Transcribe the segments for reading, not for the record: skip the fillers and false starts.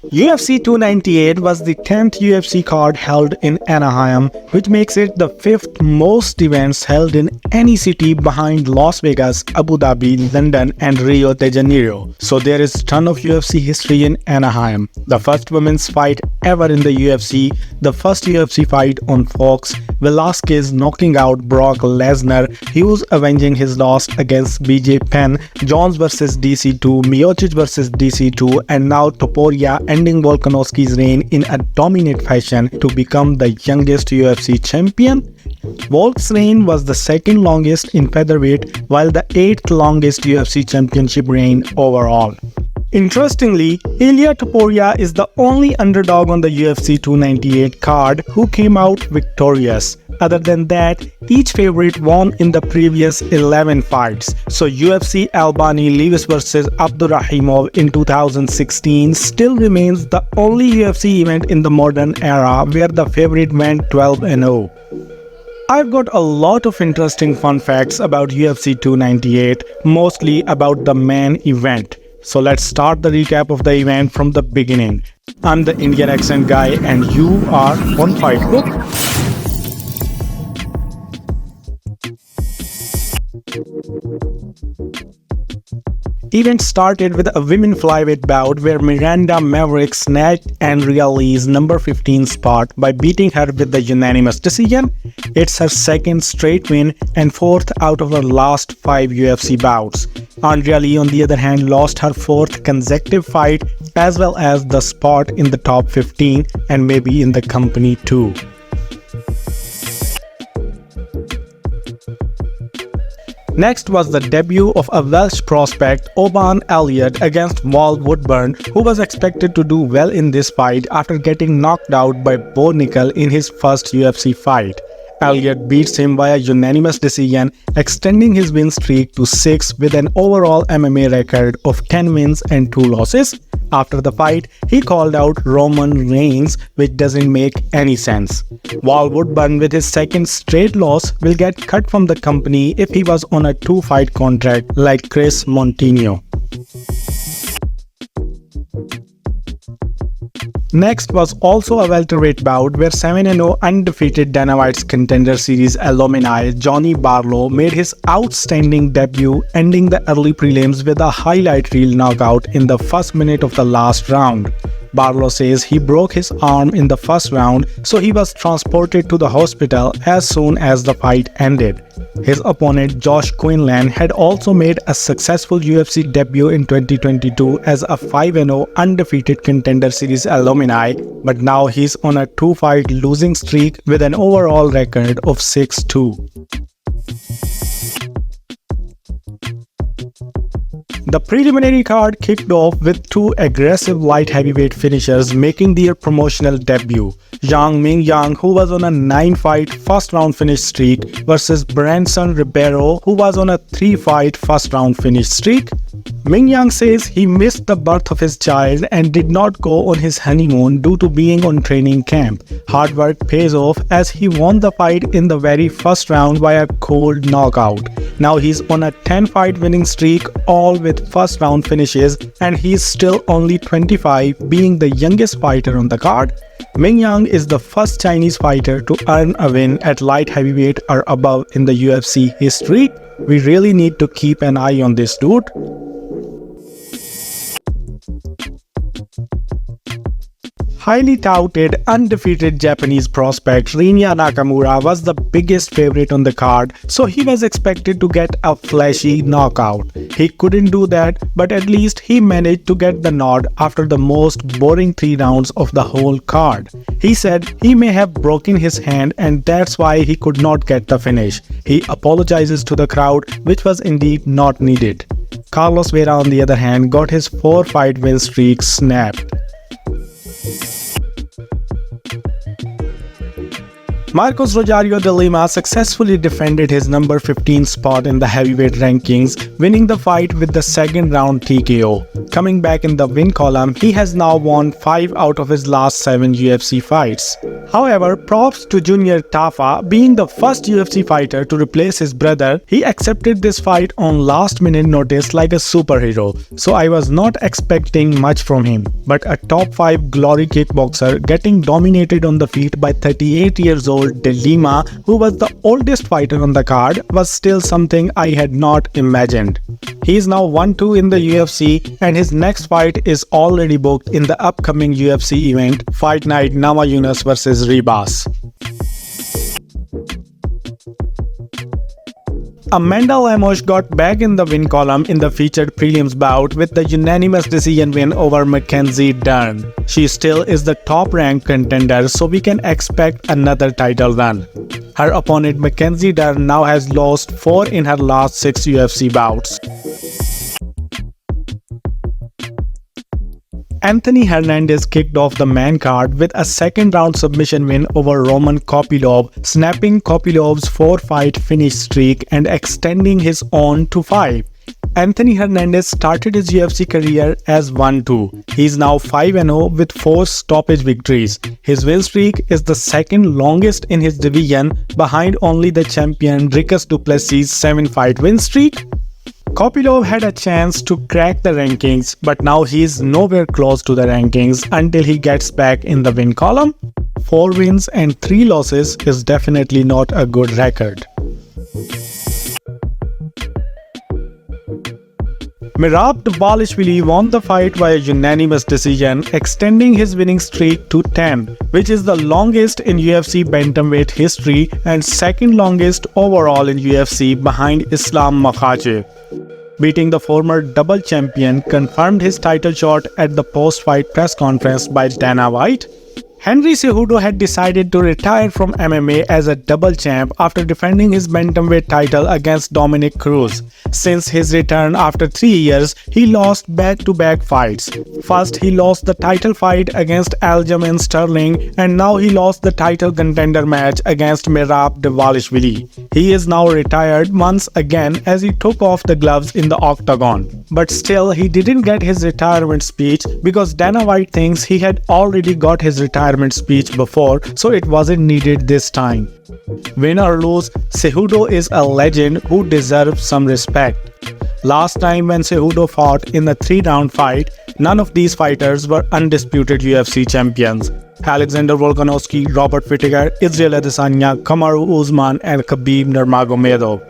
UFC 298 was the 10th UFC card held in Anaheim, which makes it the 5th most events held in any city behind Las Vegas, Abu Dhabi, London and Rio de Janeiro. So there is a ton of UFC history in Anaheim. The first women's fight ever in the UFC, the first UFC fight on Fox, Velasquez knocking out Brock Lesnar, Hughes avenging his loss against BJ Penn, Jones vs DC2, Miocic vs DC2, and now Topuria ending Volkanovski's reign in a dominant fashion to become the youngest UFC champion. Volk's reign was the second longest in featherweight, while the 8th longest UFC championship reign overall. Interestingly, Ilia Topuria is the only underdog on the UFC 298 card who came out victorious. Other than that, each favorite won in the previous 11 fights. So UFC Albani Lewis vs Abdurakhimov in 2016 still remains the only UFC event in the modern era where the favorite went 12-0. I've got a lot of interesting fun facts about UFC 298, mostly about the main event. So let's start the recap of the event from the beginning. I'm the Indian accent guy and you are on Fight Book. Event started with a women flyweight bout where Miranda Maverick snatched Andrea Lee's number 15 spot by beating her with the unanimous decision. It's her second straight win and fourth out of her last 5 UFC bouts. Andrea Lee, on the other hand, lost her 4th consecutive fight as well as the spot in the top 15 and maybe in the company too. Next was the debut of a Welsh prospect, Oban Elliott, against Wal Woodburn, who was expected to do well in this fight after getting knocked out by Bo Nickel in his first UFC fight. Elliott beats him by a unanimous decision, extending his win streak to 6 with an overall MMA record of 10 wins and 2 losses. After the fight, he called out Roman Reigns, which doesn't make any sense. Wal Woodburn, with his second straight loss, will get cut from the company if he was on a 2-fight contract like Chris Montigno. Next was also a welterweight bout where 7-0 undefeated Dana White's Contender Series alumni Johnny Barlow made his outstanding debut, ending the early prelims with a highlight reel knockout in the first minute of the last round. Barlow says he broke his arm in the first round, so he was transported to the hospital as soon as the fight ended. His opponent Josh Quinlan had also made a successful UFC debut in 2022 as a 5-0 undefeated Contender Series alumni, but now he's on a 2-fight losing streak with an overall record of 6-2. The preliminary card kicked off with 2 aggressive light heavyweight finishers making their promotional debut. Yang Mingyang, who was on a 9-fight first-round finish streak, versus Branson Ribeiro, who was on a 3-fight first-round finish streak. Mingyang says he missed the birth of his child and did not go on his honeymoon due to being on training camp. Hard work pays off as he won the fight in the very first round by a cold knockout. Now he's on a 10-fight winning streak, all with first-round finishes, and he's still only 25, being the youngest fighter on the card. Mingyang is the first Chinese fighter to earn a win at light heavyweight or above in the UFC history. We really need to keep an eye on this dude. Highly touted, undefeated Japanese prospect Rinya Nakamura was the biggest favorite on the card, so he was expected to get a flashy knockout. He couldn't do that, but at least he managed to get the nod after the most boring 3 rounds of the whole card. He said he may have broken his hand and that's why he could not get the finish. He apologizes to the crowd, which was indeed not needed. Carlos Vera, on the other hand, got his 4-fight win streak snapped. Marcos Rogerio de Lima successfully defended his number 15 spot in the heavyweight rankings, winning the fight with the second round TKO. Coming back in the win column, he has now won 5 out of his last 7 UFC fights. However, props to Junior Tafa, being the first UFC fighter to replace his brother. He accepted this fight on last minute notice like a superhero, so I was not expecting much from him. But a top 5 glory kickboxer getting dominated on the feet by 38 years old De Lima, who was the oldest fighter on the card, was still something I had not imagined. He is now 1-2 in the UFC, and his next fight is already booked in the upcoming UFC event, Fight Night Namajunas vs Ribas. Amanda Lemos got back in the win column in the featured prelims bout with the unanimous decision win over Mackenzie Dern. She still is the top-ranked contender, so we can expect another title run. Her opponent Mackenzie Dern now has lost 4 in her last 6 UFC bouts. Anthony Hernandez kicked off the main card with a second-round submission win over Roman Kopylov, snapping Kopylov's 4-fight finish streak and extending his own to 5. Anthony Hernandez started his UFC career as 1-2. He is now 5-0 with 4 stoppage victories. His win streak is the second longest in his division, behind only the champion Dricus du Plessis' 7-fight win streak. Kopylov had a chance to crack the rankings, but now he is nowhere close to the rankings until he gets back in the win column. 4 wins and 3 losses is definitely not a good record. Merab Dvalishvili won the fight by a unanimous decision, extending his winning streak to 10, which is the longest in UFC bantamweight history and second longest overall in UFC behind Islam Makhachev. Beating the former double champion confirmed his title shot at the post-fight press conference by Dana White. Henry Cejudo had decided to retire from MMA as a double champ after defending his bantamweight title against Dominic Cruz. Since his return after 3 years, he lost back-to-back fights. First, he lost the title fight against Aljamain Sterling, and now he lost the title contender match against Merab Dvalishvili. He is now retired once again as he took off the gloves in the octagon. But still, he didn't get his retirement speech because Dana White thinks he had already got his retirement speech before, so it wasn't needed this time. Win or lose, Cejudo is a legend who deserves some respect. Last time when Cejudo fought in a 3-round fight, none of these fighters were undisputed UFC champions. Alexander Volkanovski, Robert Whittaker, Israel Adesanya, Kamaru Usman, and Khabib Nurmagomedov.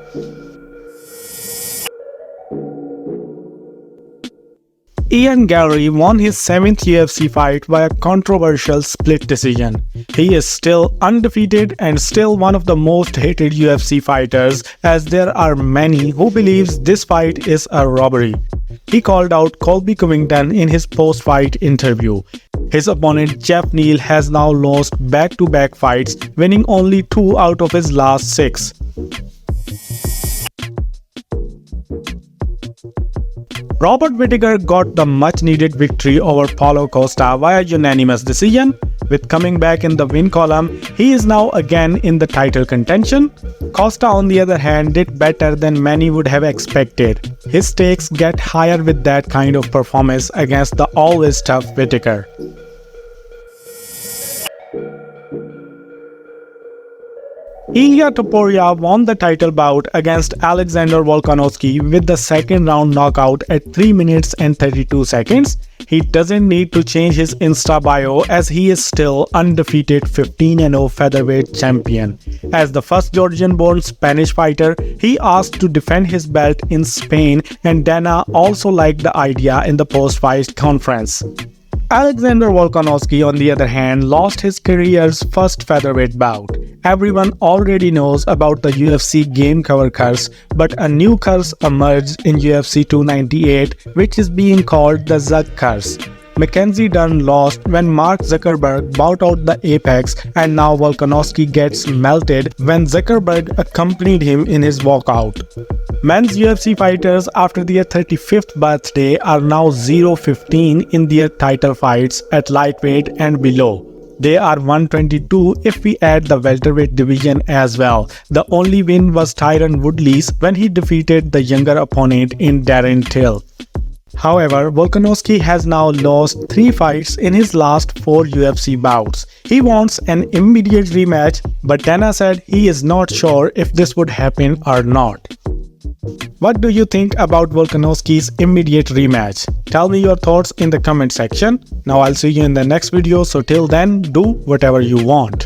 Garry won his 7th UFC fight by a controversial split decision. He is still undefeated and still one of the most hated UFC fighters, as there are many who believes this fight is a robbery. He called out Colby Covington in his post-fight interview. His opponent Geoff Neal has now lost back-to-back fights, winning only 2 out of his last 6. Robert Whittaker got the much-needed victory over Paulo Costa via unanimous decision. With coming back in the win column, he is now again in the title contention. Costa, on the other hand, did better than many would have expected. His stakes get higher with that kind of performance against the always tough Whittaker. Ilia Topuria won the title bout against Alexander Volkanovski with the second-round knockout at 3 minutes and 32 seconds. He doesn't need to change his Insta bio as he is still undefeated 15-0 featherweight champion. As the first Georgian-born Spanish fighter, he asked to defend his belt in Spain, and Dana also liked the idea in the post-fight conference. Alexander Volkanovski, on the other hand, lost his career's first featherweight bout. Everyone already knows about the UFC game cover curse, but a new curse emerged in UFC 298, which is being called the Zuck curse. Mackenzie Dern lost when Mark Zuckerberg bought out the Apex, and now Volkanovski gets melted when Zuckerberg accompanied him in his walkout. Men's UFC fighters after their 35th birthday are now 0-15 in their title fights at lightweight and below. They are 122 if we add the welterweight division as well. The only win was Tyron Woodley's when he defeated the younger opponent in Darren Till. However, Volkanovski has now lost 3 fights in his last 4 UFC bouts. He wants an immediate rematch, but Dana said he is not sure if this would happen or not. What do you think about Volkanovski's immediate rematch? Tell me your thoughts in the comment section. Now I'll see you in the next video, so till then, do whatever you want.